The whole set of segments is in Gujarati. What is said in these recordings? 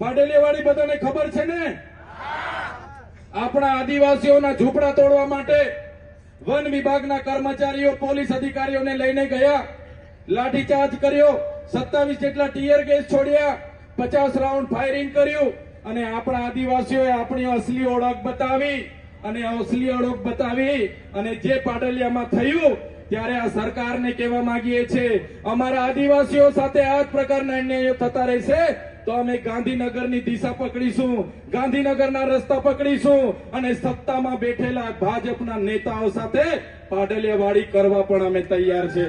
પાડેલીવાડી બધાને ખબર છે ને? આપણા આદિવાસીઓના ઝૂંપડા તોડવા માટે વન વિભાગના કર્મચારીઓ પોલીસ અધિકારીઓને લઈને ગયા, લાઠીચાર્જ કર્યો, 27 જેટલા ટીયર ગેસ છોડ્યા, 50 રાઉન્ડ ફાયરિંગ કર્યું અને આપણા આદિવાસીઓએ આપણી અસલી ઓળખ બતાવી અને જે પાડલિયામાં થયું ત્યારે આ સરકારને કહેવા માંગીએ છીએ, અમારા આદિવાસીઓ સાથે આ જ પ્રકારના અન્યાયો થતા રહેશે તો અમે ગાંધીનગરની દિશા પકડીશું, ગાંધીનગરના રસ્તા પકડીશું અને સત્તામાં બેઠેલા ભાજપના નેતાઓ સાથે પાડલિયાવાડી કરવા પણ અમે તૈયાર છે.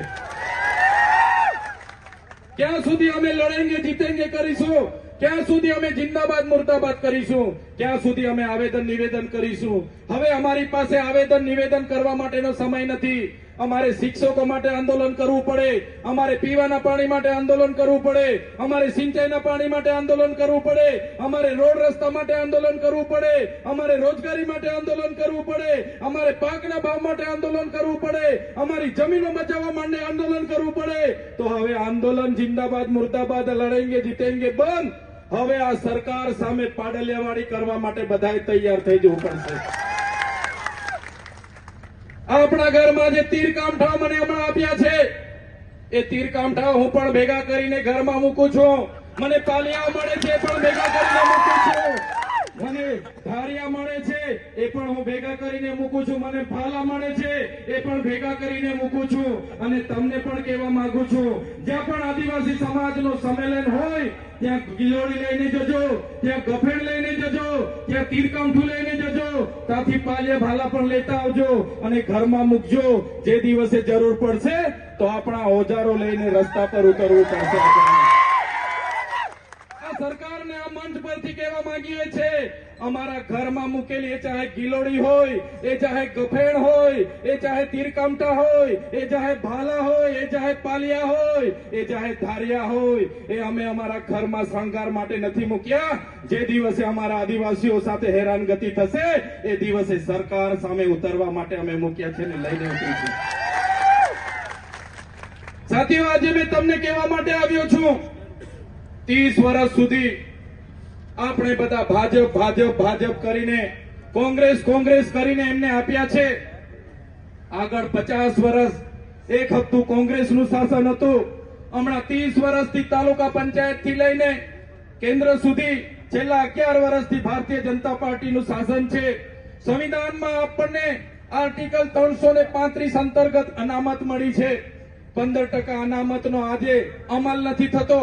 ક્યાં સુધી અમે લડેંગે જીતેંગે કરીશું? ક્યાં સુધી અમે જિંદાબાદ મુર્દાબાદ કરીશું? ક્યાં સુધી અમે આવેદન નિવેદન કરીશું? હવે અમારી પાસે આવેદન નિવેદન કરવા માટેનો સમય નથી. અમારે શિક્ષકો માટે આંદોલન કરવું પડે, અમારે પીવાના પાણી માટે આંદોલન કરવું પડે, અમારે સિંચાઈના પાણી માટે આંદોલન કરવું પડે, અમારે રોડ રસ્તા માટે આંદોલન કરવું પડે, અમારે રોજગારી માટે આંદોલન કરવું પડે, અમારે પાકના ભાવ માટે આંદોલન કરવું પડે, અમારી જમીનો બચાવવા માટે આંદોલન કરવું પડે. તો હવે આંદોલન જિંદાબાદ મુર્દાબાદ લડેંગે જીતેંગે બંધ. હવે આ સરકાર સામે પાડલિયાવાડી કરવા માટે બધાએ તૈયાર થઈ જવું પડશે. આપણા ઘરમાં જે તીરકામઠા મને હમણાં આપ્યા છે એ તીરકામઠા હું પણ ભેગા કરીને ઘરમાં મૂકું છું. મને પાલિયા મળે છે પણ ભેગા કરીને મૂકું છું. મને ધારિયા મળે છે એ પણ હું ભેગા કરીને મૂકું છું. મને ફાલા મળે છે એ પણ ભેગા કરીને મૂકું છું. અને તમને પણ કહેવા માંગુ છું, જ્યાં પણ આદિવાસી સમાજનું સંમેલન હોય ત્યાં ગિલોડી લઈને જજો, ત્યાં ગફેણ લઈને જજો, ત્યાં તીરકામઠું લઈને જજો, ત્યાંથી પાલિયા ભાલા પણ લેતા આવજો અને ઘરમાં મૂકજો. જે દિવસે જરૂર પડશે તો આપણા ઓજારો લઈને રસ્તા પર ઉતરવું પડશે. આ સરકારને આ મંચ પરથી કહેવા માંગીએ છે, અમારા ઘરમાં મૂકેલી એ ચાહે ગિલોડી હોય, એ ચાહે ગફેણ હોય, એ ચાહે તીરકામઠા હોય, એ ચાહે ભાલા હોય, એ ચાહે પાલિયા હોય, એ ચાહે ધારિયા હોય, એ અમે અમારા ઘરમાં શણગાર માટે નથી મૂક્યા. જે દિવસે અમારા આદિવાસીઓ સાથે હેરાનગતિ થશે એ દિવસે સરકાર સામે ઉતરવા માટે અમે મૂક્યા છે ને લઈને ઉતરીશું. સાથીઓ, આજે મેં તમને કહેવા માટે આવ્યો છું, 30 વર્ષ સુધી આપણે બધા ભાજપ કરીને કોંગ્રેસ કરીને એમને આપ્યા છે. આગળ 50 વર્ષ એક હપ્તું કોંગ્રેસનું શાસન હતું. હમણાં 30 વર્ષથી તાલુકા પંચાયતથી લઈને કેન્દ્ર સુધી છેલ્લા 11 વર્ષથી ભારતીય જનતા પાર્ટીનું શાસન છે. સંવિધાનમાં આપણને આર્ટિકલ 335 અંતર્ગત અનામત મળી છે. 15% અનામતનો આજે અમલ નથી થતો.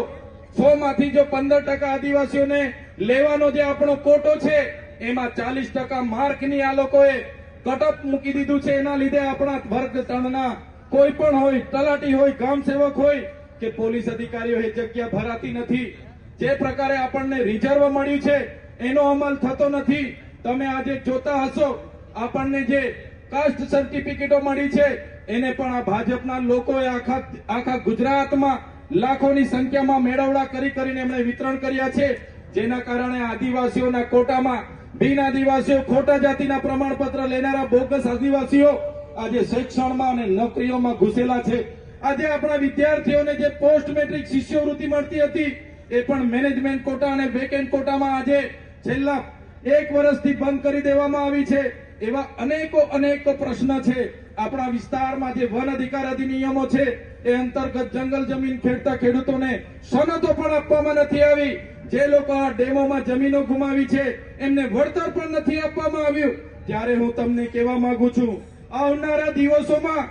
100 માંથી જો 15% આદિવાસીઓને લેવાનો જે આપણો કોટો છે એમાં 40% માર્કની આ લોકોએ કટઅપ મૂકી દીધું છે. એના લીધે આપણા વર્ગ 3ના કોઈ પણ હોય, તલાટી હોય, ગામ સેવક હોય કે પોલીસ અધિકારીઓ એ જગ્યા ભરાતી નથી. જે પ્રકારે આપણને રિઝર્વ મળ્યું છે એનો અમલ થતો નથી. તમે આજે જોતા હશો આપણને જે કાસ્ટ સર્ટિફિકેટો મળી છે એને પણ આ ભાજપના લોકોએ આખા ગુજરાતમાં લાખોની સંખ્યામાં મેળવડા કરીને એમણે વિતરણ કર્યા છે. જેના કારણે આદિવાસીઓના કોટામાં બિન આદિવાસીઓ, ખોટા જાતિના પ્રમાણપત્ર લેનારા બોગસ આદિવાસીઓ આજે શિક્ષણમાં અને નોકરીઓમાં ઘૂસેલા છે. આજે આપણા વિદ્યાર્થીઓને જે પોસ્ટ મેટ્રિક શિષ્યવૃત્તિ મળતી હતી એ પણ મેનેજમેન્ટ કોટા અને વેકેન્ટ કોટામાં આજે છેલ્લા 1 વર્ષથી બંધ કરી દેવામાં આવી છે. એવા અનેકો પ્રશ્ન છે. આપણા વિસ્તારમાં જે વન અધિકાર અધિનિયમો છે એ અંતર્ગત જંગલ જમીન ખેડતા ખેડૂતોને સનતો પણ આપવામાં નથી આવી. જે લોકો આ ડેમોમાં જમીનો ગુમાવી છે એમને વળતર પણ નથી આપવામાં આવ્યું. ત્યારે હું તમને કહેવા માંગુ છું, આવનારા દિવસોમાં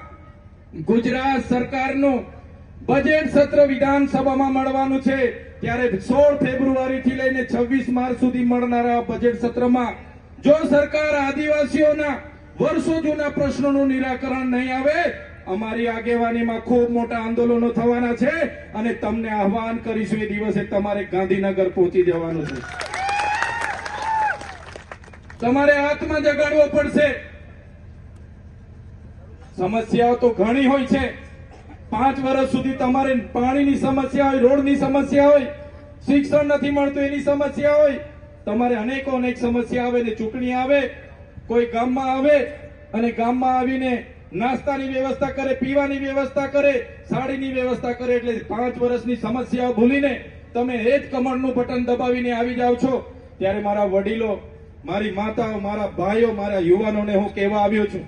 ગુજરાત સરકારનું બજેટ સત્ર વિધાનસભામાં મળવાનું છે. ત્યારે 16 ફેબ્રુઆરીથી લઈને 26 માર્ચ સુધી મળનારા બજેટ સત્રમાં જો સરકાર આદિવાસીઓના વર્ષો જૂના પ્રશ્નોનું નિરાકરણ નહીં આવે, અમારી આગેવાનીમાં ખૂબ મોટા આંદોલનો થવાના છે અને તમને આહવાન કરીશું એ દિવસે તમારે ગાંધીનગર પહોંચી જવાનું છે. તમારે હાથમાં જગાડવો પડશે. સમસ્યાઓ તો ઘણી હોય છે. 5 વર્ષ સુધી તમારે પાણીની સમસ્યા હોય, રોડની સમસ્યા હોય, શિક્ષણ નથી મળતું એની સમસ્યા હોય, તમારે અનેક સમસ્યા આવે ને ચૂંટણી આવે, કોઈ ગામમાં આવે અને ગામમાં આવીને નાસ્તાની વ્યવસ્થા કરે, પીવાની વ્યવસ્થા કરે, સાડીની વ્યવસ્થા કરે એટલે 5 વર્ષની સમસ્યાઓ ભૂલીને તમે એ જ કમળનું બટન દબાવીને આવી જાઓ છો, ત્યારે મારા વડીલો, મારી માતાઓ, મારા ભાઈઓ, મારા યુવાનોને હું કહેવા આવ્યો છું,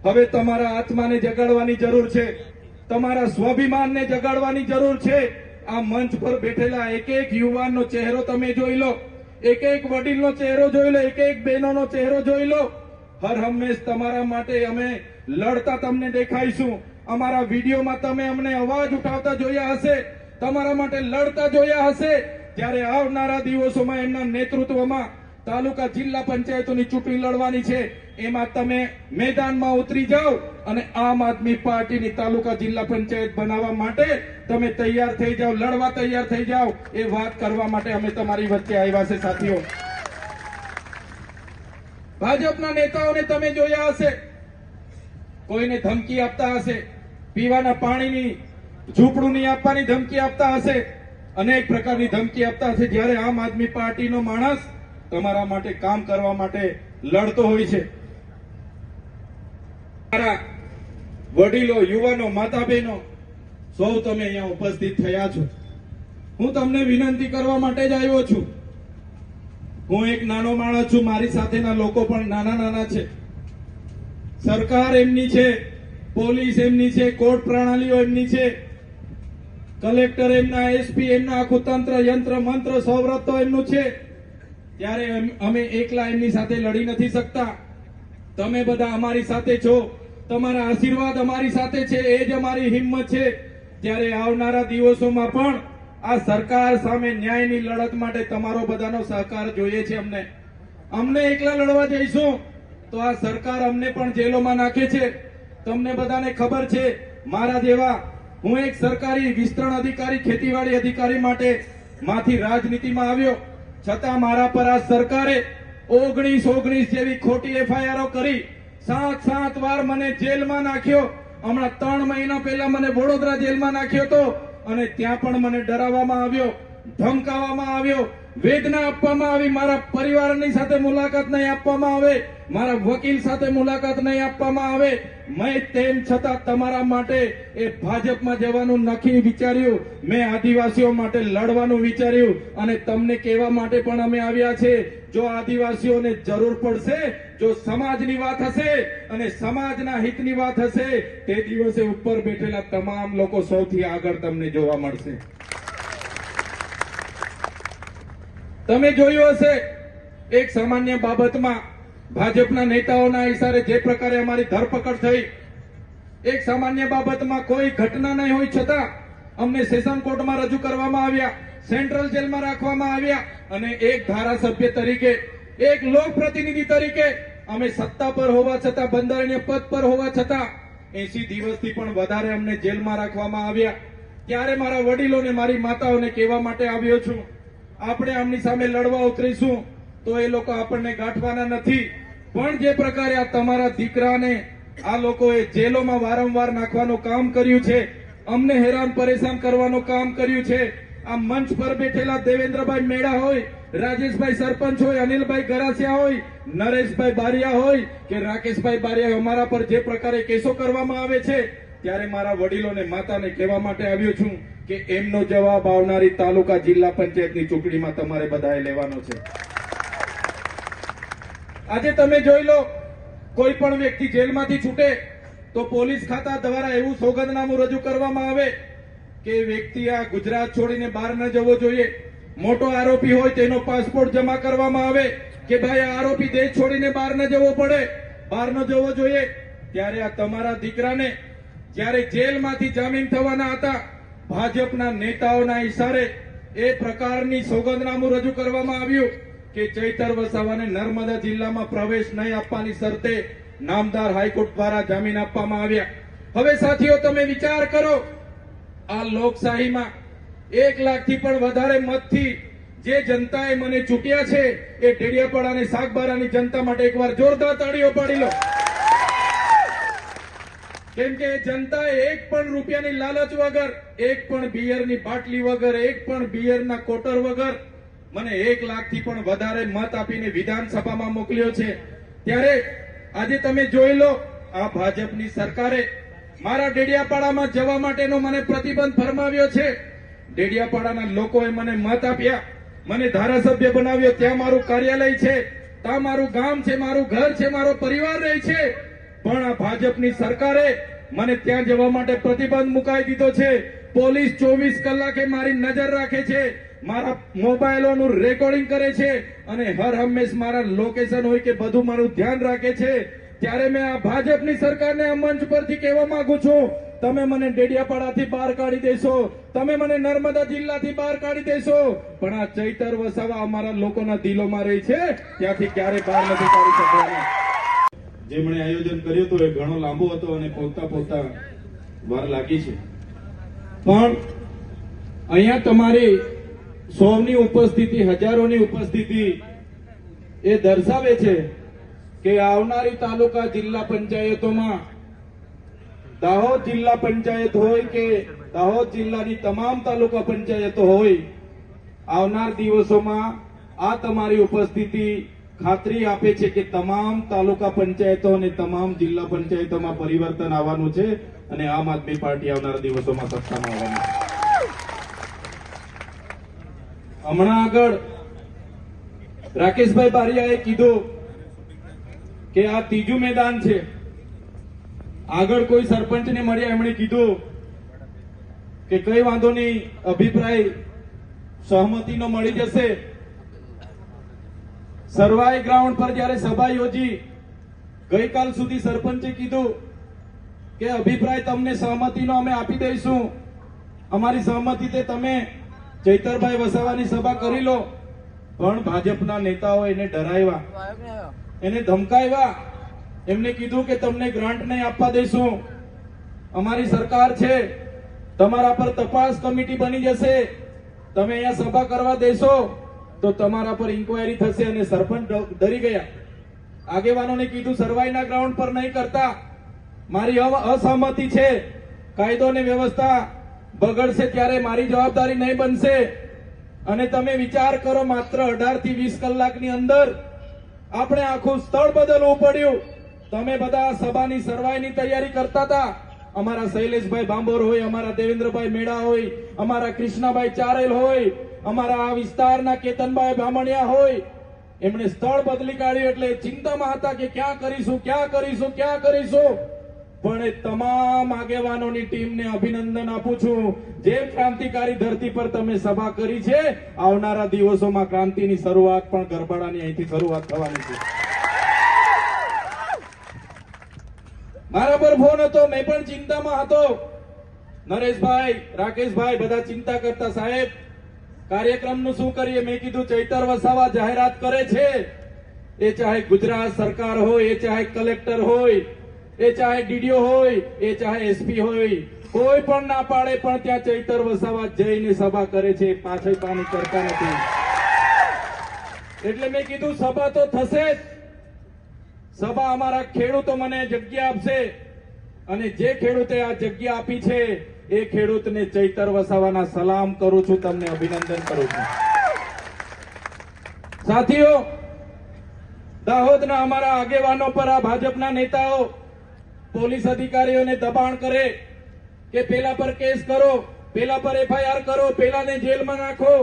હવે તમારા આત્માને જગાડવાની જરૂર છે, તમારા સ્વાભિમાનને જગાડવાની જરૂર છે. આ મંચ પર બેઠેલા એક એક યુવાનનો ચહેરો તમે જોઈ લો, એક એક વડીલનો ચહેરો જોઈ લો, એક એક બહેનોનો ચહેરો જોઈ લો. હર હંમેશ તમારા માટે અમે લડતા તમને દેખાઈશું. અમારા વિડીયોમાં તમે અમને અવાજ ઉઠાવતા જોયા હશે, તમારા માટે લડતા જોયા હશે. ત્યારે આવનારા દિવસોમાં એમના નેતૃત્વમાં તાલુકા જિલ્લા પંચાયતોની ચૂંટણી લડવાની છે, એમાં તમે મેદાનમાં ઉતરી જાઓ અને આમ આદમી પાર્ટીની તાલુકા જિલ્લા પંચાયત બનાવવા માટે તમે તૈયાર થઈ જાઓ, લડવા તૈયાર થઈ જાઓ. એ વાત કરવા માટે અમે તમારી વચ્ચે આવ્યા છે સાથીઓ. ભાજપના નેતાઓને તમે જોયા હશે, કોઈને ધમકી આપતા હશે, પીવાના પાણીની ઝૂંપડું નહીં આપવાની ધમકી આપતા હશે, અનેક પ્રકારની ધમકી આપતા હશે. જ્યારે આમ આદમી પાર્ટીનો માણસ તમારા માટે કામ કરવા માટે લડતો હોય છે. મારા વડીલો, યુવાનો, માતા બહેનો સૌ તમે અહીંયા ઉપસ્થિત થયા છો. હું તમને વિનંતી કરવા માટે જ આવ્યો છું. હું એક નાનો માણસ છું, મારી સાથેના લોકો પણ નાના નાના છે. સરકાર એમની છે, પોલીસ એમની છે, કોર્ટ પ્રણાલીઓ એમની છે, કલેક્ટર એમના, એસપી એમના, આખું તંત્ર યંત્ર મંત્ર સૌરત તો એમનું છે. ત્યારે અમે એકલા એમની સાથે લડી નથી શકતા. તમે બધા અમારી સાથે છો, તમારા આશીર્વાદ અમારી સાથે છે, એ જ અમારી હિંમત છે. ત્યારે આવનારા દિવસોમાં પણ આ સરકાર સામે ન્યાયની લડત માટે તમારો બધાનો સહકાર જોઈએ છે. અમને એકલા લડવા જઈશું તો આ સરકાર અમને પણ જેલોમાં નાખે છે. તમને બધાને ખબર છે, મારા જેવા હું એક સરકારી વિસ્તરણ અધિકારી, ખેતીવાડી અધિકારી માટે માંથી રાજનીતિમાં આવ્યો, છતાં મારા પર આ સરકારે 19 જેવી ખોટી એફઆઈઆરો કરી 7 વાર મને જેલમાં નાખ્યો. હમણાં 3 મહિના પહેલા મને વડોદરા જેલમાં નાખ્યો હતો અને ત્યાં પણ મને ડરાવવામાં આવ્યો, ધમકાવવામાં આવ્યો, વેદના આપવામાં આવી. મારા પરિવારની સાથે મુલાકાત નહીં આપવામાં આવે, મારા વકીલ સાથે મુલાકાત નહીં આપવામાં આવે. મેં તેમ છતાં તમારા માટે એ ભાજપમાં જવાનું નક્કી વિચાર્યું. મેં આદિવાસીઓ માટે લડવાનું વિચાર્યું અને તમને કહેવા માટે પણ અમે આવ્યા છે. જો આદિવાસીઓને જરૂર પડશે, જો સમાજની વાત હશે અને સમાજના હિતની વાત હશે, તે દિવસે ઉપર બેઠેલા તમામ લોકો સૌથી આગળ તમને જોવા મળશે. તમે જોયું હશે, એક સામાન્ય બાબતમાં ભાજપના નેતાઓના ઇશારે જે પ્રકારે અમારી ધરપકડ થઈ, એક સામાન્ય બાબતમાં કોઈ ઘટના નહીં હોય છતાં અમને સેશન કોર્ટમાં રજૂ કરવામાં આવ્યા, સેન્ટ્રલ જેલમાં રાખવામાં આવ્યા અને એક ધારાસભ્ય તરીકે, એક લોકપ્રતિનિધિ તરીકે અમે સત્તા પર હોવા છતાં, બંધારણીય પદ પર હોવા છતાં 80 દિવસથી પણ વધારે અમને જેલમાં રાખવામાં આવ્યા. ત્યારે મારા વડીલોને, મારી માતાઓને કહેવા માટે આવ્યો છું, આપણે આમની સામે લડવા ઉતરીશું તો એ લોકો આપણને ગાંઠવાના નથી. પણ જે પ્રકારે આ તમારા દીકરાને આ લોકોએ જેલોમાં વારંવાર નાખવાનું કામ કર્યું છે, અમને હેરાન પરેશાન કરવાનું કામ કર્યું છે, આ મંચ પર બેઠેલા દેવેન્દ્રભાઈ મેડા હોય, રાજેશભાઈ સરપંચ હોય, અનિલભાઈ ગરાસિયા હોય, નરેશભાઈ બારિયા હોય કે રાકેશભાઈ બારિયા, અમારા પર જે પ્રકારે કેસો કરવામાં આવે છે, ત્યારે મારા વડીલોને, માતાને કહેવા માટે આવ્યો છું કે એમનો જવાબ આવનારી તાલુકા જિલ્લા પંચાયતની ચૂંટણીમાં તમારે બધાએ લેવાનો છે. આજે તમે જોઈ લો, કોઈ પણ વ્યક્તિ જેલમાંથી છૂટે તો પોલીસ ખાતા દ્વારા એવું સોગંદનામું રજૂ કરવામાં આવે કે વ્યક્તિ આ ગુજરાત છોડીને બહાર ન જવો જોઈએ. મોટો આરોપી હોય તેનો પાસપોર્ટ જમા કરવામાં આવે કે ભાઈ આ આરોપી દેશ છોડીને બહાર ન જવો પડે, બહાર ન જવો જોઈએ. ત્યારે આ તમારા દીકરાને જ્યારે જેલમાંથી જામીન થવાના હતા, ભાજપના નેતાઓના ઇશારે એ પ્રકારની સોગંદનામું રજૂ કરવામાં આવ્યું કે ચૈતર વસાવાને નર્મદા જિલ્લામાં પ્રવેશ નહીં આપવાની શરતે નામદાર હાઈકોર્ટ દ્વારા જામીન આપવામાં આવ્યા. હવે સાથીઓ, તમે વિચાર કરો, આ લોકશાહીમાં 1 લાખથી પણ વધારે મતથી જે જનતાએ મને ચૂંટ્યા છે, એ ડેડિયાપાડા અને સાગબારાની જનતા માટે એકવાર જોરદાર તાળીઓ પાડી લો. કેમ કે જનતાએ 1 પણ રૂપિયાની લાલચ વગર, 1 પણ બિયરની બાટલી વગર, 1 પણ બિયરના કોટર વગર મને 1 લાખથી પણ વધારે મત આપીને વિધાનસભામાં મોકલ્યો છે. ત્યારે આજે તમે જોઈ લો, આ ભાજપની સરકારે મારા ડેડિયાપાડામાં જવા માટેનો મને પ્રતિબંધ ફરમાવ્યો છે. ડેડિયાપાડાના લોકોએ મને મત આપ્યા, મને ધારાસભ્ય બનાવ્યો, ત્યાં મારું કાર્યાલય છે, ત્યાં મારું ગામ છે, મારું ઘર છે, મારો પરિવાર રહે છે, પણ આ ભાજપની સરકારે મને ત્યાં જવા માટે પ્રતિબંધ મુકાઈ દીધો છે. પોલીસ 24 કલાકે મારી નજર રાખે છે, મારા મોબાઈલોનું રેકોર્ડિંગ કરે છે અને હર હંમેશ મારા લોકેશન હોય કે બધું મારું ધ્યાન રાખે છે. ત્યારે મેં આ ભાજપની સરકારને આ મંચ પરથી કહેવા માંગુ છું, તમે મને ડેડિયાપાડાથી બહાર કાઢી દેશો, તમે મને નર્મદા જિલ્લાથી બહાર કાઢી દેશો, પણ આ ચૈતર વસાવા અમારા લોકોના દિલોમાં રહી છે, ત્યાંથી ક્યારે બહાર નથી કાઢી શકવાના. જેમણે આયોજન કર્યું હતું એ ઘણો લાંબો હતો અને પહોંચતા વાર લાગી છે, પણ અહીંયા તમારી સૌની ઉપસ્થિતિ, હજારોની ઉપસ્થિતિ એ દર્શાવે છે કે આવનારી તાલુકા જિલ્લા પંચાયતોમાં, દાહોદ જિલ્લા પંચાયત હોય કે દાહોદ જિલ્લાની તમામ તાલુકા પંચાયતો હોય, આવનાર દિવસોમાં આ તમારી ઉપસ્થિતિ ખાતરી આપે છે કે તમામ તાલુકા પંચાયતો અને તમામ જિલ્લા પંચાયતોમાં પરિવર્તન આવવાનું છે અને આમ આદમી પાર્ટી આવનારા દિવસોમાં સત્તામાં આવવાની છે. હમણાં આગળ રાકેશભાઈ બારિયાએ કીધું કે આ ત્રીજું મેદાન છે. આગળ કોઈ સરપંચને મળ્યા, એમણે કીધું કે કઈ વાંધો નહીં, અભિપ્રાય સહમતિનો મળી જશે. સરવાઈ ગ્રાઉન્ડ પર જયારે સભા યોજી, ગઈકાલ સુધી સરપંચે કીધું કે અભિપ્રાય તમને સહમતિનો અમે આપી દઈશું, અમારી સહમતિથી તમે ચૈતરભાઈ વસાવાની સભા કરી લો. પણ ભાજપના નેતાઓ એને ડરાવ્યા, એને ધમકાવ્યા, એમને કીધું કે તમને ગ્રાન્ટ નહીં આપવા દઈશું, અમારી સરકાર છે, તમારા પર તપાસ કમિટી બની જશે, તમે અહીંયા સભા કરવા દેશો તો તમારા પર ઇન્કવાયરી થશે. અને સરપંચ ડરી ગયા. આગેવાનોને કીધું સરવાઈના ગ્રાઉન્ડ પર નહીં કરતા, મારી અસહમતિ છે, કાયદો અને વ્યવસ્થા બગડશે ત્યારે મારી જવાબદારી નહીં બનશે. અને તમે વિચાર કરો, માત્ર 18 થી 20 કલાકની અંદર આપણે આખું સ્થળ બદલવું પડ્યું. તમે બધા સભાની સરવાઈની તૈયારી કરતા હતા, અમારા શૈલેષભાઈ ભાંભોર હોય, અમારા દેવેન્દ્રભાઈ મેડા હોય, અમારા કૃષ્ણાભાઈ ચારેલ હોય, અમારા આ વિસ્તારના કેતનભાઈ બામણિયા હોય, એમણે સ્થળ બદલી કાઢ્યું એટલે ચિંતામાં હતા કે ક્યાં કરીશું, ક્યાં કરીશું, ક્યાં કરીશું. પણ એ તમામ આગેવાનોની ટીમને અભિનંદન આપું છું. જે ક્રાંતિકારી ધરતી પર તમે સભા કરી છે, આવનારા દિવસોમાં ક્રાંતિની શરૂઆત પણ ગરબાડાની અહીંથી શરૂઆત થવાની છે. મારા પર ફોન હતો, મેં પણ ચિંતામાં હતો. નરેશભાઈ, રાકેશભાઈ બધા ચિંતા કરતા, સાહેબ કાર્યક્રમનું શું કરીએ? મેં કીધું ચૈતર વસાવા જાહેરાત કરે છે, એ ચાહે ગુજરાત સરકાર હોય, એ ચાહે કલેક્ટર હોય, એ ચાહે ડીડીઓ હોય, એ ચાહે એસપી હોય, કોઈ પણ ના પાડે, પણ ત્યાં ચૈતર વસાવા જઈને સભા કરે છે, પાછળ પાણી કરતા નથી. એટલે મેં કીધું સભા તો થશે જ. સભા અમારા ખેડૂતો મને જગ્યા આપશે અને જે ખેડૂતે આ જગ્યા આપી છે એ ખેડૂતને ચૈતર વસાવાના સલામ કરું છું, તમને અભિનંદન કરું છું. સાથીઓ, દાહોદના અમારા આગેવાનો પર આ ભાજપના નેતાઓ પોલીસ અધિકારીઓને દબાણ કરે કે પેલા પર કેસ કરો, પેલા પર એફઆઈઆર કરો, પેલાને જેલમાં નાખો.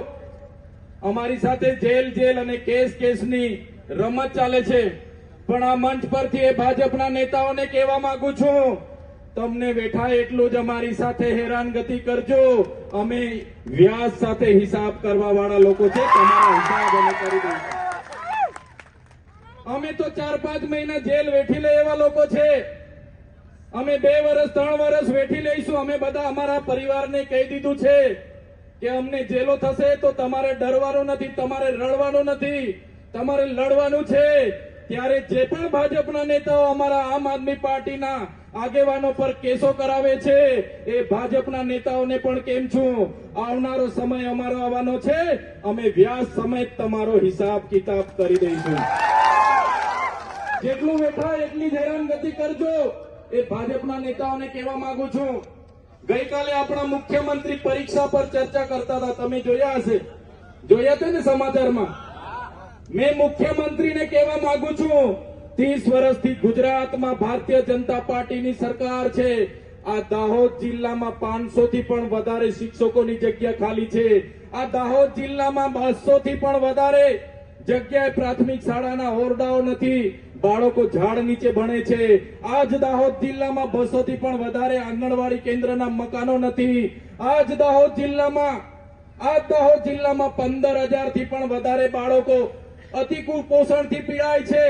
અમારી સાથે જેલ અને કેસની રમત ચાલે છે. પણ આ મંચ પરથી એ ભાજપના નેતાઓને કહેવા માંગુ છું, તમને બેઠા એટલું જ અમારી સાથે હેરાનગતિ કરજો. અમે વ્યાજ સાથે હિસાબ કરવા વાળા લોકો છે, તમારા હિસાબ અમે કરી દઈશું. અમે તો 4-5 મહિના જેલ વેઠી લે એવા લોકો છે. અમે 2 વર્ષ 3 વર્ષ વેઠી લઈશું. અમે બધા અમારા પરિવારને કહી દીધું છે કે અમને જેલો થશે તો તમારે ડરવાનું નથી, તમારે રડવાનું નથી, તમારે લડવાનું છે. ત્યારે જે પણ ભાજપના નેતાઓ અમારા આમ આદમી પાર્ટીના આગેવાનો પર કેસો કરાવે છે, એ ભાજપના નેતાઓને પણ કેમ છું, આવનારો સમય અમારો આવવાનો છે, અમે વ્યાજ સમેત તમારો હિસાબ કિતાબ કરી દઈશું. જેટલું બેઠા એટલી જ હેરાનગતિ કરજો, એ ભાજપના નેતાઓને કહેવા માંગુ છું. ગઈકાલે આપણા મુખ્યમંત્રી પરીક્ષા પર ચર્ચા કરતા હતા, તમે જોયા હશે, જોયા હતા ને સમાચારમાં. મેં મુખ્યમંત્રીને કહેવા માંગુ છું, 30 વર્ષથી ગુજરાતમાં ભારતીય જનતા પાર્ટીની સરકાર છે, આ દાહોદ જિલ્લામાં 500 થી પણ વધારે શિક્ષકોની જગ્યા ખાલી છે. આ દાહોદ જિલ્લામાં 200 થી પણ વધારે જગ્યાએ પ્રાથમિક શાળાના ઓરડાઓ નથી. બાળકો ઝાડ નીચે ભણે છે. આજ દાહોદ જિલ્લામાં 200 થી પણ વધારે આંગણવાડી કેન્દ્રના મકાનો નથી. આજ દાહોદ જિલ્લામાં 15,000 થી પણ વધારે બાળકો અતિ કુપોષણથી પીડાય છે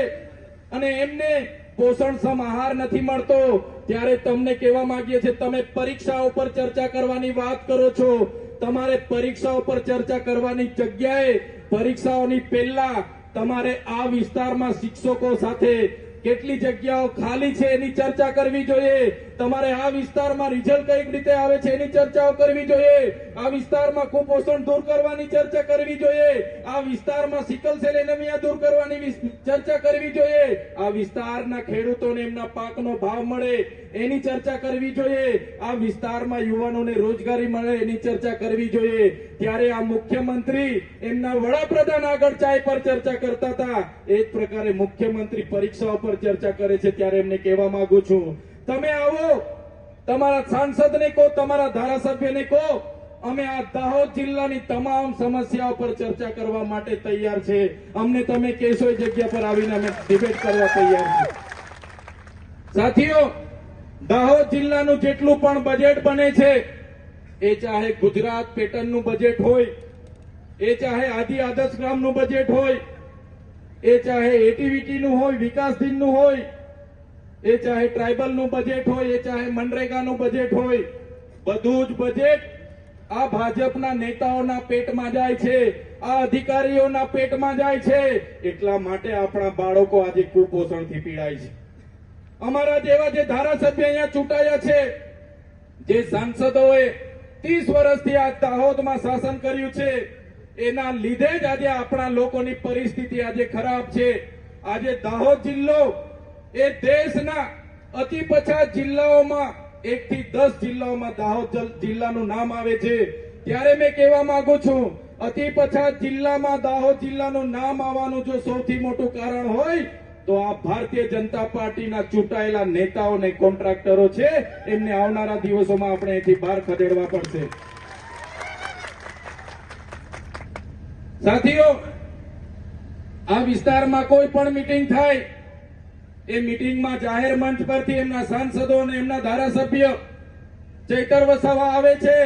અને એમને પોષણક્ષમ આહાર નથી મળતો. ત્યારે તમને કહેવા માંગીએ છીએ, તમે પરીક્ષાઓ પર ચર્ચા કરવાની વાત કરો છો. તમારે પરીક્ષાઓ પર ચર્ચા કરવાની જગ્યાએ પરીક્ષાઓની પહેલા તમારે આ વિસ્તારમાં શિક્ષકો સાથે કેટલી જગ્યાઓ ખાલી છે એની ચર્ચા કરવી જોઈએ. તમારે આ વિસ્તારમાં રિઝલ્ટ કઈ રીતે આવે છે એની ચર્ચાઓ કરવી જોઈએ. આ વિસ્તારમાં કુપોષણ દૂર કરવાની ચર્ચા કરવી જોઈએ. આ વિસ્તારમાં સિકલ સેલ એનેમિયા દૂર કરવાની ચર્ચા કરવી જોઈએ. આ વિસ્તારના ખેડૂતોને એમના પાકનો ભાવ મળે એની ચર્ચા કરવી જોઈએ. આ વિસ્તારમાં યુવાનોને રોજગારી મળે એની ચર્ચા કરવી જોઈએ. ત્યારે આ મુખ્યમંત્રી એમના વડાપ્રધાન આગળ ચાય પર ચર્ચા કરતા હતા, એ જ પ્રકારે મુખ્યમંત્રી પરીક્ષાઓ પર ચર્ચા કરે છે. ત્યારે એમને કહેવા માંગુ છું, તમે આવો, તમારા સાંસદને કહો, તમારા ધારાસભ્યને કહો, અમે આ દાહોદ જિલ્લાની તમામ સમસ્યાઓ પર ચર્ચા કરવા માટે તૈયાર છે. અમને તમે કહેશો એ જગ્યા પર આવીને અમે ડિબેટ કરવા તૈયાર છે. સાથીઓ, દાહોદ જિલ્લાનું જેટલું પણ બજેટ બને છે, એ ચાહે ગુજરાત પેટર્નનું બજેટ હોય, એ ચાહે આદિ આદર્શ ગ્રામનું બજેટ હોય, એ ચાહે એટીવીટીનું હોય, વિકાસ દિનનું હોય, એ ચાહે ટ્રાઇબલનું બજેટ હોય, એ ચાહે મનરેગાનું બજેટ હોય, બધું જ બજેટ આ ભાજપના નેતાઓના પેટમાં જાય છે, આ અધિકારીઓના પેટમાં જાય છે. એટલા માટે આપણા બાળકો આજે કુપોષણથી પીડાય છે. અમારા જેવા જે ધારાસભ્ય અહીંયા ચૂંટાયા છે, જે સાંસદોએ 30 વર્ષથી આ દાહોદમાં શાસન કર્યું છે, એના લીધે જ આજે આપણા લોકોની પરિસ્થિતિ આજે ખરાબ છે. આજે દાહોદ જિલ્લો એ દેશના અતિ પછાત જિલ્લાઓમાં 1 થી 10 જિલ્લાઓમાં દાહોદ જિલ્લાનું નામ આવે છે. ત્યારે મેં કહેવા માંગુ છું, અતિ પછાત જિલ્લામાં દાહોદ જિલ્લાનું નામ આવવાનું જો સૌથી મોટું કારણ હોય તો આ ભારતીય જનતા પાર્ટીના ચૂંટાયેલા નેતાઓ અને કોન્ટ્રાક્ટરો છે. એમને આવનારા દિવસોમાં આપણે અહીંથી બહાર ખદેડવા પડશે. સાથીઓ, આ વિસ્તારમાં કોઈ પણ મીટિંગ થાય, એ મીટિંગમાં જાહેર મંચ પરથી એમના સાંસદો અને એમના ધારાસભ્ય ચૈતર વસાવા આવે છે.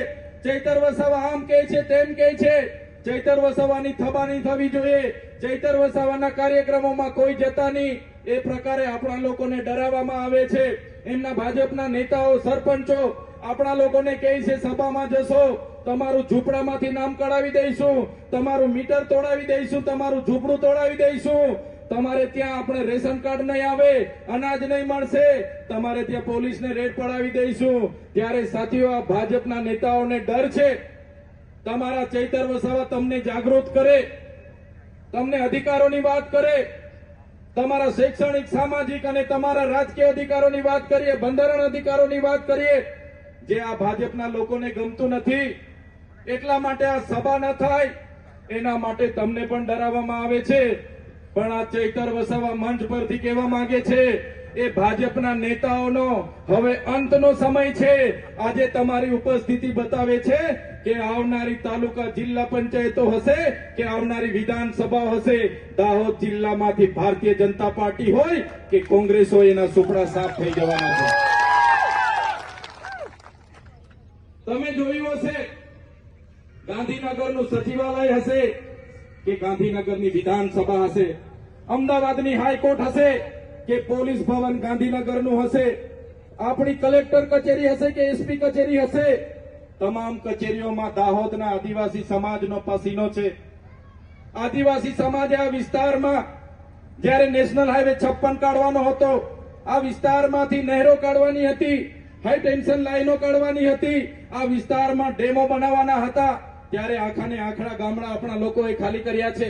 ચૈતર વસાવા આમ કહે છે, તેમ કહે છે. ચૈતર વસાવાની થબાની થવી જોઈએ. ચૈતર વસાવાના કાર્યક્રમોમાં કોઈ જતા નહીં, એ પ્રકારે આપણા લોકોને ડરાવવામાં આવે છે. એમના ભાજપના નેતાઓ, સરપંચો આપણા લોકોને કહે છે, સભામાં જશો તમારું ઝૂંપડામાંથી નામ કઢાવી દઈશું, તમારું મીટર તોડાવી દઈશું, તમારું ઝૂંપડું તોડાવી દઈશું, તમારે ત્યાં આપણે રેશન કાર્ડ નહીં આવે, અનાજ નહીં મળશે, તમારે ત્યાં પોલીસને રેડ પડાવી દઈશું. ત્યારે સાથીઓ, આ ભાજપના નેતાઓને ડર છે. તમારા ચૈતર વસાવા તમને જાગૃત કરે, તમને અધિકારોની વાત કરે, તમારા શૈક્ષણિક, સામાજિક અને તમારા રાજકીય અધિકારોની વાત કરીએ, બંધારણ અધિકારોની વાત કરીએ, જે આ ભાજપના લોકોને ગમતું નથી. એટલા માટે આ સભા ન થાય, એના માટે તમને પણ ડરાવવામાં આવે છે. પણ આ ચૈતર વસાવા મંચ પરથી કહેવા માંગે છે, એ ભાજપના નેતાઓનો હવે અંતનો સમય છે. આજે તમારી ઉપસ્થિતિ બતાવે છે કે આવનારી તાલુકા જિલ્લા પંચાયતો હશે કે આવનારી વિધાનસભા હશે, દાહોદ જિલ્લામાંથી ભારતીય જનતા પાર્ટી હોય કે કોંગ્રેસ હોય, એના સુપડા સાફ થઈ જવાના છે. તમે જોયું હશે, ગાંધીનગરનું સચિવાલય હશે કે ગાંધીનગરની વિધાનસભા હશે, અમદાવાદની હાઈકોર્ટ હશે કે પોલીસ ભવન ગાંધીનગરનું હશે, આપણી કલેક્ટર કચેરી હશે કે એસપી કચેરી હશે, તમામ કચેરીઓમાં દાહોદના આદિવાસી સમાજનો પસીનો છે. આદિવાસી સમાજે આ વિસ્તારમાં જ્યારે નેશનલ હાઈવે 56 કાઢવાનો હતો, આ વિસ્તારમાંથી નહેરો કાઢવાની હતી, હાઈ ટેન્શન લાઈનો કાઢવાની હતી, આ વિસ્તારમાં ડેમો બનાવવાના હતા, ત્યારે આખાને આખડા ગામડા આપણા લોકોએ ખાલી કર્યા છે.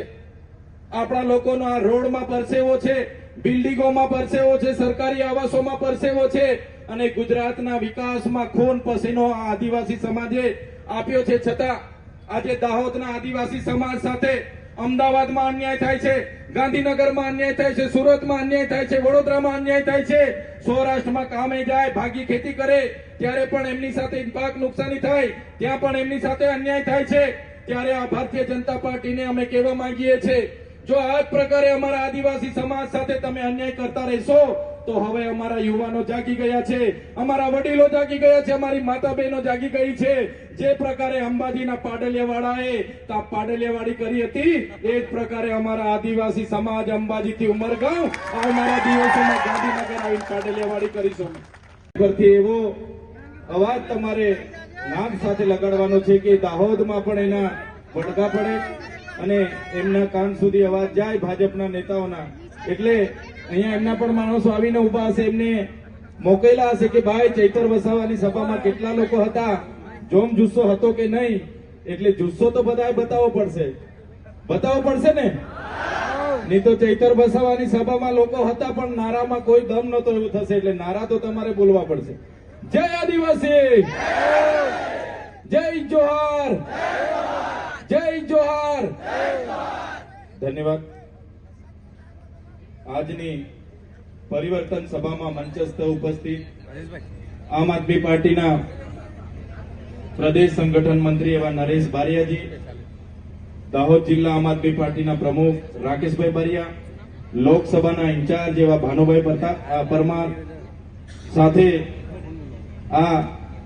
આપણા લોકોનો આ રોડમાં પરસેવો છે, બિલ્ડિંગોમાં પરસેવો છે, સરકારી આવાસોમાં પરસેવો છે અને ગુજરાતના વિકાસમાં ખૂન પસીનો આ આદિવાસી સમાજે આપ્યો છે. છતાં આજે દાહોદના આદિવાસી સમાજ સાથે અમદાવાદમાં અન્યાય થાય છે, ગાંધીનગરમાં અન્યાય થાય છે, સુરતમાં અન્યાય થાય છે, વડોદરામાં અન્યાય થાય છે, સૌરાષ્ટ્રમાં કામે જાય, ભાગી ખેતી કરે ત્યારે પણ એમની સાથે પાક નુકસાની થાય, ત્યાં પણ એમની સાથે અન્યાય થાય છે. ત્યારે આ ભારતીય જનતા પાર્ટીને અમે કહેવા માંગીએ છીએ, જો આ જ પ્રકારે અમારા આદિવાસી સમાજ સાથે તમે અન્યાય કરતા રહેશો તો હવે અમારા યુવાનો જાગી ગયા છે, અમારા વડીલો જાગી ગયા છે, અમારી માતા બહેનો જાગી ગઈ છે. જે પ્રકારે અંબાજીના પાડલિયાવાળાએ પાડલિયાવાડી કરી હતી એ જ પ્રકારે અમારા આદિવાસી સમાજ અંબાજીથી ઉમરગાંવ આવનારા દિવસોમાં ગાંધીનગર આવીને પાડલિયાવાડી કરીશું. પરથી એવો અવાજ તમારે નામ સાથે લગાડવાનો છે કે દાહોદમાં પણ એના પડઘા પડે અને એમના કાન સુધી અવાજ જાય ભાજપના નેતાઓના. એટલે અહીંયા એમના પણ માણસો આવીને ઉભા હશે, એમને મોકલેલા હશે કે ભાઈ ચૈતર વસાવાની સભામાં કેટલા લોકો હતા, જોમ જુસ્સો હતો કે નહીં. એટલે જુસ્સો તો બધાએ બતાવવો પડશે ને. નહીં તો ચૈતર વસાવાની સભામાં લોકો હતા પણ નારામાં કોઈ દમ નતો એવું થશે. એટલે નારા તો તમારે બોલવા પડશે. જય આદિવાસી, જય જોહાર, જય જોહાર. ધન્યવાદ. આજની પરિવર્તન સભામાં મંચસ્થ ઉપસ્થિત આમ આદમી પાર્ટીના પ્રદેશ સંગઠન મંત્રી એવા નરેશ બારિયાજી, દાહોદ જિલ્લા આમ આદમી પાર્ટીના પ્રમુખ રાકેશભાઈ બારિયા, લોકસભાના ઇન્ચાર્જ એવા ભાનુભાઈ પરમાર, સાથે આ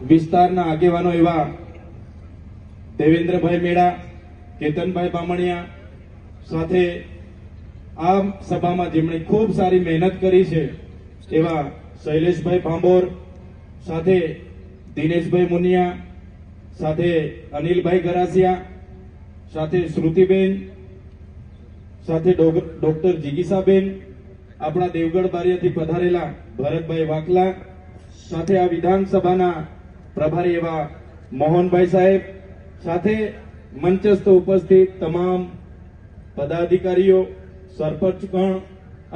વિસ્તારના આગેવાનો એવા દેવેન્દ્રભાઈ મેળા, કેતનભાઈ બામણિયા, સાથે આ સભામાં જેમણે ખૂબ સારી મહેનત કરી છે એવા શૈલેષભાઈ ભાંભોર, સાથે દિનેશભાઈ મુનિયા, સાથે અનિલભાઈ ગરાસિયા, સાથે શ્રુતિબેન, સાથે ડોક્ટર જીગીસાબેન, આપણા દેવગઢ બારિયાથી પધારેલા ભરતભાઈ વાકલા, સાથે આ વિધાનસભાના પ્રભારી એવા મોહનભાઈ સાહેબ, સાથે મંચસ્થ ઉપસ્થિત તમામ પદાધિકારીઓ, સરપંચગણ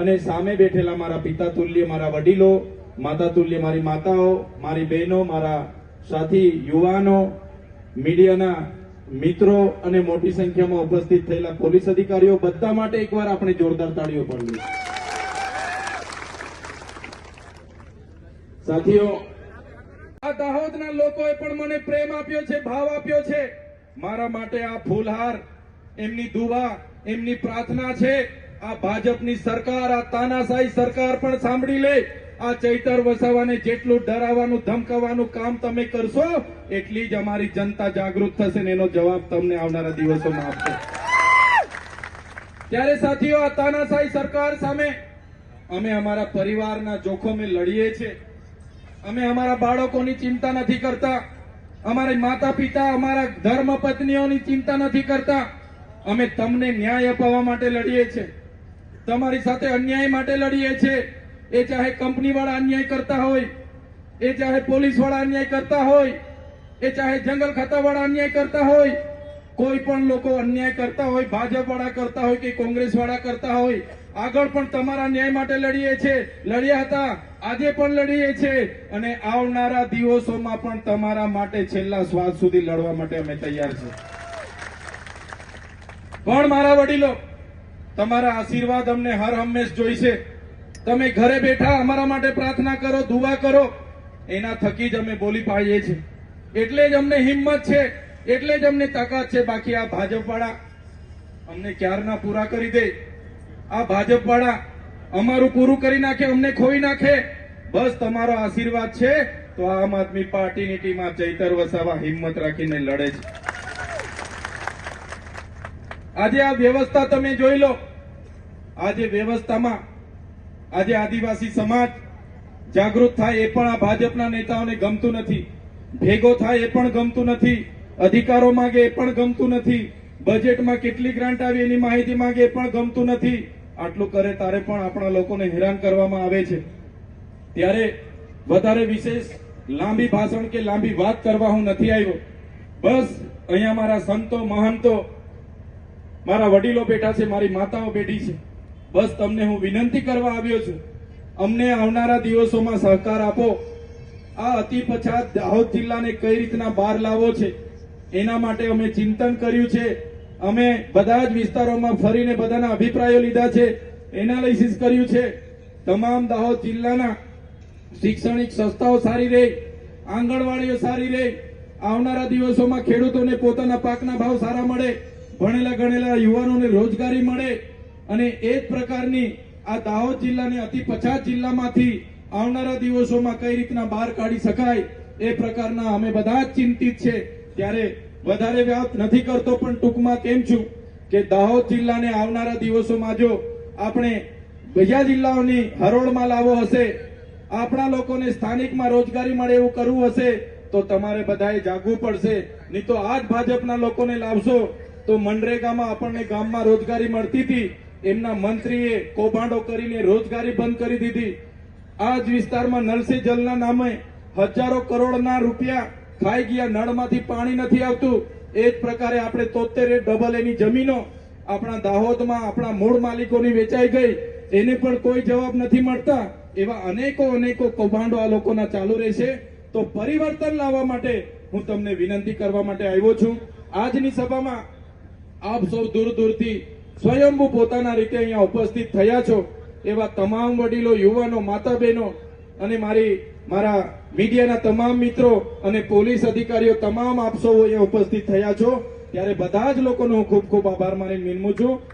અને સામે બેઠેલા મારા પિતા તુલ્ય મારા વડીલો, માતા તુલ્ય મારી માતાઓ, મારી બહેનો, મારા સાથી યુવાનો, મીડિયાના મિત્રો અને મોટી સંખ્યામાં ઉપસ્થિત થયેલા પોલીસ અધિકારીઓ, બધા માટે એકવાર આપણે જોરદાર તાળીઓ પાડીએ. સાથીઓ, આ દાહોદના લોકોએ પણ મને પ્રેમ આપ્યો છે, ભાવ આપ્યો છે. મારા માટે આ ફૂલહાર એમની દુઆ, એમની પ્રાર્થના છે. આ ભાજપની સરકાર, આ તાનાશાહી સરકાર પણ સાંભળી લે. આ ચૈતર વસાવાને જેટલું ડરાવવાનું ધમકાવવાનું કામ તમે કરશો એટલી જ અમારી જનતા જાગૃત થશે ને એનો જવાબ તમને આવનારા દિવસોમાં આપશે. ત્યારે સાથીઓ, આ તાનાશાહી સરકાર સામે અમે અમારા પરિવારના જોખમે લડીએ છીએ. અમે અમારા બાળકોની ચિંતા નથી કરતા, અમારી માતા પિતા, અમારા ધર્મ પત્નીઓની ચિંતા નથી કરતા. અમે તમને ન્યાય અપાવવા માટે લડીએ છીએ, તમારી સાથે અન્યાય માટે લડીએ છીએ. એ ચાહે કંપની વાળા અન્યાય કરતા હોય, એ ચાહે પોલીસ વાળા અન્યાય કરતા હોય, એ ચાહે જંગલ ખાતા વાળા અન્યાય કરતા હોય, કોઈ પણ લોકો અન્યાય કરતા હોય, ભાજપ વાળા કરતા હોય કે કોંગ્રેસ વાળા કરતા હોય, આગળ પણ તમારા ન્યાય માટે લડીએ છીએ, લડ્યા હતા, આજે પણ લડીએ છીએ અને આવનારા દિવસોમાં પણ તમારા માટે છેલ્લા શ્વાસ સુધી લડવા માટે અમે તૈયાર છીએ. પણ મારા વડીલો, તમારા આશીર્વાદ અમને હર હંમેશ જોઈશે. તમે ઘરે બેઠા અમારા માટે પ્રાર્થના કરો, દુઆ કરો, એના થકી જ અમે બોલી પાડીએ છીએ. એટલે જ અમને હિંમત છે, એટલે જ અમને તાકાત છે. બાકી આ ભાજપ વાળા અમને ક્યારના પૂરા કરી દે, આ ભાજપ વાળા અમારું પૂરું કરી નાખે, અમને ખોઈ નાખે. બસ તમારો આશીર્વાદ છે તો આમ આદમી પાર્ટીની ટીમ આ ચૈતર વસાવા હિંમત રાખીને લડે છે. આજે આ વ્યવસ્થા તમે જોઈ લો. આજે વ્યવસ્થામાં આજે આદિવાસી સમાજ જાગૃત થાય એ પણ આ ભાજપના નેતાઓને ગમતું નથી, ભેગો થાય એ પણ ગમતું નથી, અધિકારો માંગે એ પણ ગમતું નથી, બજેટમાં કેટલી ગ્રાન્ટ આવી એની માહિતી માંગે એ પણ ગમતું નથી. આટલું કરે તારે પણ આપણા લોકોને હેરાન કરવામાં આવે છે. ત્યારે વધારે વિશેષ લાંબી ભાષણ કે લાંબી વાત કરવા હું નથી આવ્યો. બસ અહીંયા મારા સંતો, મહંતો, મારા વડીલો બેઠા છે, મારી માતાઓ બેઠી છે. બસ તમને હું વિનંતી કરવા આવ્યો છું, અમને આવનારા દિવસોમાં સહકાર આપો. આ અતિ પછાત દાહોદ જિલ્લાને કઈ રીતના બહાર લાવવો છે એના માટે અમે ચિંતન કર્યું છે. અમે બધા જ વિસ્તારોમાં ફરીને બધાના અભિપ્રાયો લીધા છે, એનાલિસિસ કર્યું છે. તમામ દાહોદ જિલ્લાના શૈક્ષણિક સંસ્થાઓ સારી રહે, આંગણવાડીઓ સારી રહે, આવનારા દિવસોમાં ખેડૂતોને પોતાના પાકના ભાવ સારા મળે, ભણેલા ગણેલા યુવાનોને રોજગારી મળે અને એ જ પ્રકારની આ દાહોદ જિલ્લાને અતિ પછાત જિલ્લામાંથી આવનારા દિવસોમાં કઈ રીતના બહાર કાઢી શકાય એ પ્રકારના અમે બધા જ ચિંતિત છે. ત્યારે વધારે વાત નથી કરતો, પણ ટૂંકમાં કેમ છું કે દાહોદ જિલ્લાને આવનારા દિવસોમાં જો આપણે બીજા જિલ્લાઓની હરોળમાં લાવવો હશે, આપણા લોકોને સ્થાનિકમાં રોજગારી મળે એવું કરવું હશે તો તમારે બધાએ જાગવું પડશે. નહીં તો આ જ ભાજપના લોકોને લાવશો તો મનરેગામાં આપણને ગામમાં રોજગારી મળતી હતી, એમના મંત્રીએ કૌભાંડો કરીને રોજગારી બંધ કરી દીધી. આ જ વિસ્તારમાં નલ સે જલના નામે હજારો કરોડના રૂપિયા ખાઈ ગયા, નળમાંથી પાણી નથી આવતું. એ જ પ્રકારે આપણે 73 ડબલ એની જમીનો આપણા દાહોદમાં આપણા મૂળ માલિકોની વેચાઈ ગઈ, એને પણ કોઈ જવાબ નથી મળતા. એવા અનેકો કૌભાંડો આ લોકોના ચાલુ રહેશે. તો પરિવર્તન લાવવા માટે હું તમને વિનંતી કરવા માટે આવ્યો છું. આજની સભામાં આપ સૌ દૂર દૂરથી સ્વયંભૂ પોતાના રીતે અહીંયા ઉપસ્થિત થયા છો. એવા તમામ વડીલો, યુવાનો, માતા બહેનો અને મારા મીડિયાના તમામ મિત્રો અને પોલીસ અધિકારીઓ તમામ આપ સૌ અહીંયા ઉપસ્થિત થયા છો. ત્યારે બધા જ લોકોનો હું ખૂબ ખૂબ આભાર માની વિનમું છું.